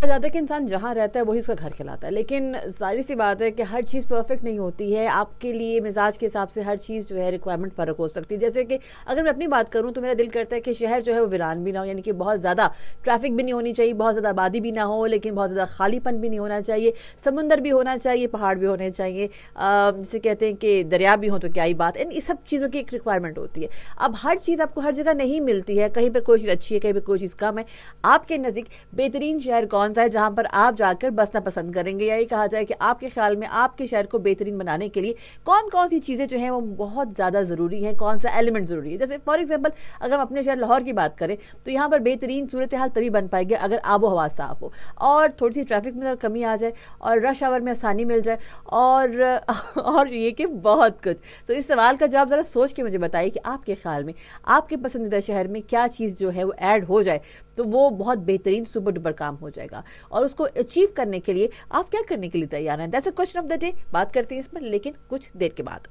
ज़्यादा कि इंसान जहाँ रहता है वही उसका घर कहलाता है, लेकिन जाहिर सी बात है कि हर चीज़ परफेक्ट नहीं होती है। आपके लिए मिजाज के हिसाब से हर चीज़ जो है रिक्वायरमेंट फ़र्क हो सकती है। जैसे कि अगर मैं अपनी बात करूँ तो मेरा दिल करता है कि शहर जो है वो वीरान भी ना हो, यानी कि बहुत ज़्यादा ट्रैफिक भी नहीं होनी चाहिए, बहुत ज़्यादा आबादी भी ना हो, लेकिन बहुत ज़्यादा खालीपन भी नहीं होना चाहिए, समुंदर भी होना चाहिए, पहाड़ भी होने चाहिए, जिसे कहते हैं कि दरिया भी हो तो क्या ही बात। इन सब चीज़ों की एक रिक्वायरमेंट होती है। अब हर चीज़ आपको हर जगह नहीं मिलती है, कहीं पर कोई चीज़ अच्छी है, कहीं पर कोई चीज़ कम है। आपके नज़दीक बेहतरीन शहर कौन सा है जहाँ पर आप जाकर बसना पसंद करेंगे, या ये कहा जाए कि आपके ख्याल में आपके शहर को बेहतरीन बनाने के लिए कौन कौन सी चीज़ें जो हैं वो बहुत ज़्यादा ज़रूरी हैं, कौन सा एलिमेंट ज़रूरी है। जैसे फॉर एग्जांपल अगर हम अपने शहर लाहौर की बात करें तो यहाँ पर बेहतरीन सूरत हाल तभी बन पाएगी अगर आबो हवा साफ़ हो और थोड़ी सी ट्रैफिक में कमी आ जाए और रश आवर में आसानी मिल जाए और ये कि बहुत कुछ। तो इस सवाल का जवाब ज़रा सोच के मुझे बताइए कि आपके ख्याल में आपके पसंदीदा शहर में क्या चीज़ जो है वो ऐड हो जाए तो वो बहुत बेहतरीन सुपर डुपर काम हो जाएगा, और उसको अचीव करने के लिए आप क्या करने के लिए तैयार हैं। That's a question of the day. बात करते हैं इस पर लेकिन कुछ देर के बाद।